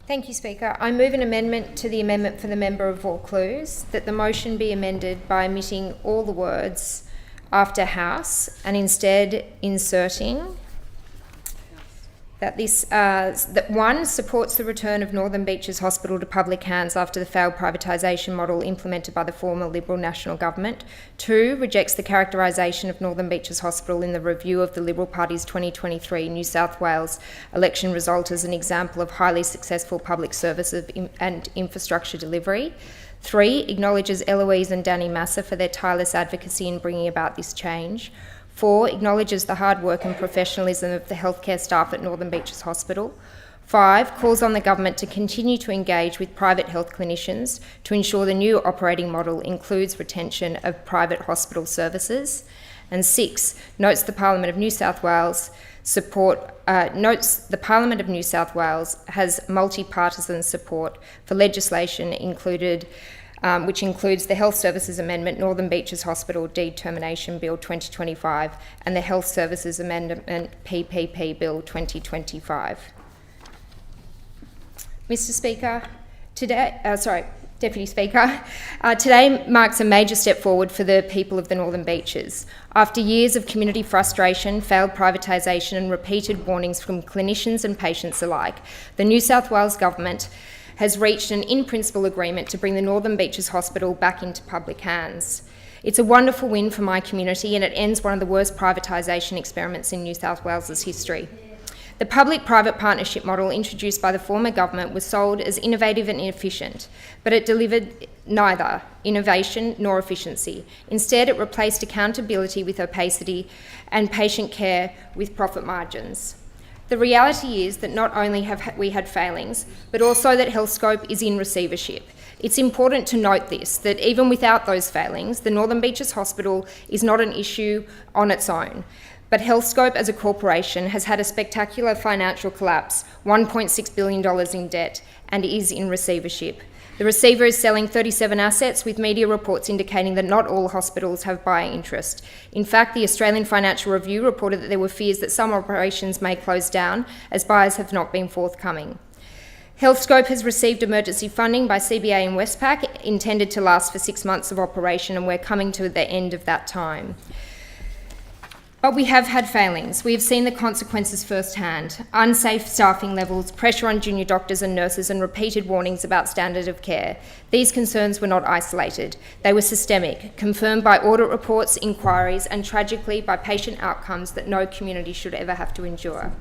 Thank you, Speaker. I move an amendment to the amendment for the member of Vaucluse that the motion be amended by omitting all the words after House and instead inserting that that one, supports the return of Northern Beaches Hospital to public hands after the failed privatisation model implemented by the former Liberal National Government. 2, rejects the characterisation of Northern Beaches Hospital in the review of the Liberal Party's 2023 New South Wales election result as an example of highly successful public service and infrastructure delivery. 3, acknowledges Eloise and Danny Massa for their tireless advocacy in bringing about this change. 4, acknowledges the hard work and professionalism of the healthcare staff at Northern Beaches Hospital. 5, calls on the government to continue to engage with private health clinicians to ensure the new operating model includes retention of private hospital services. And 6, notes the Parliament of New South Wales has multi-partisan support for legislation which includes the Health Services Amendment, Northern Beaches Hospital Determination Bill 2025, and the Health Services Amendment PPP Bill 2025. Mr. Speaker, Deputy Speaker, today marks a major step forward for the people of the Northern Beaches. After years of community frustration, failed privatisation and repeated warnings from clinicians and patients alike, the New South Wales Government has reached an in-principle agreement to bring the Northern Beaches Hospital back into public hands. It's a wonderful win for my community and it ends one of the worst privatisation experiments in New South Wales' history. The public-private partnership model introduced by the former government was sold as innovative and efficient, but it delivered neither innovation nor efficiency. Instead, it replaced accountability with opacity and patient care with profit margins. The reality is that not only have we had failings, but also that Healthscope is in receivership. It's important to note this, that even without those failings, the Northern Beaches Hospital is not an issue on its own. But Healthscope as a corporation has had a spectacular financial collapse, $1.6 billion in debt, and is in receivership. The receiver is selling 37 assets, with media reports indicating that not all hospitals have buyer interest. In fact, the Australian Financial Review reported that there were fears that some operations may close down as buyers have not been forthcoming. Healthscope has received emergency funding by CBA and Westpac, intended to last for 6 months of operation, and we're coming to the end of that time. But we have had failings. We have seen the consequences firsthand: unsafe staffing levels, pressure on junior doctors and nurses, and repeated warnings about standard of care. These concerns were not isolated. They were systemic, confirmed by audit reports, inquiries, and tragically by patient outcomes that no community should ever have to endure.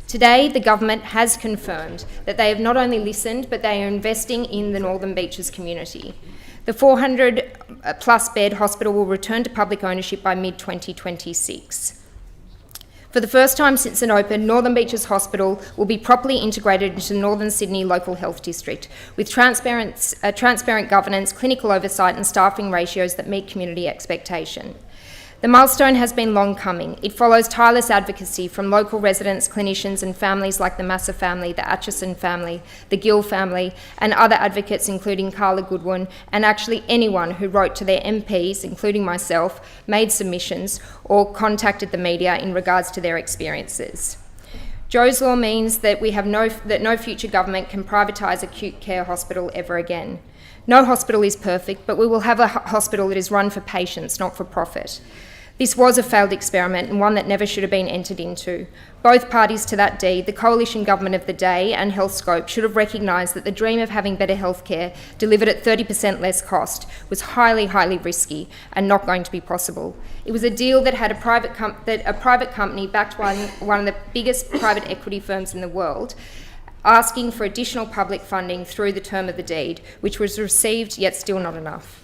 Today, the government has confirmed that they have not only listened, but they are investing in the Northern Beaches community. The 400-plus bed hospital will return to public ownership by mid-2026. For the first time since it opened, Northern Beaches Hospital will be properly integrated into Northern Sydney Local Health District, with transparent governance, clinical oversight and staffing ratios that meet community expectation. The milestone has been long coming. It follows tireless advocacy from local residents, clinicians and families like the Massa family, the Atchison family, the Gill family and other advocates including Carla Goodwin, and actually anyone who wrote to their MPs, including myself, made submissions or contacted the media in regards to their experiences. Jo's Law means that no future government can privatise acute care hospital ever again. No hospital is perfect, but we will have a hospital that is run for patients, not for profit. This was a failed experiment and one that never should have been entered into. Both parties to that deed, the coalition government of the day and Healthscope, should have recognised that the dream of having better healthcare delivered at 30% less cost was highly, highly risky and not going to be possible. It was a deal that had a private company backed by one of the biggest private equity firms in the world, asking for additional public funding through the term of the deed, which was received yet still not enough.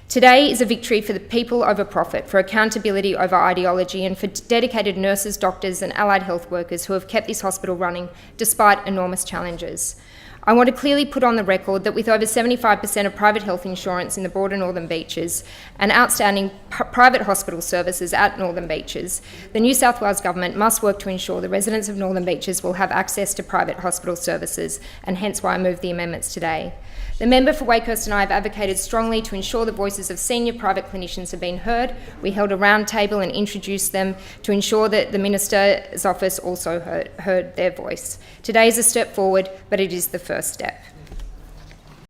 Today is a victory for the people over profit, for accountability over ideology, and for dedicated nurses, doctors and allied health workers who have kept this hospital running despite enormous challenges. I want to clearly put on the record that with over 75% of private health insurance in the broader Northern Beaches and outstanding private hospital services at Northern Beaches, the New South Wales Government must work to ensure the residents of Northern Beaches will have access to private hospital services, and hence why I move the amendments today. The member for Wakehurst and I have advocated strongly to ensure the voices of senior private clinicians have been heard. We held a round table and introduced them to ensure that the Minister's office also heard their voice. Today is a step forward, but it is the first first step.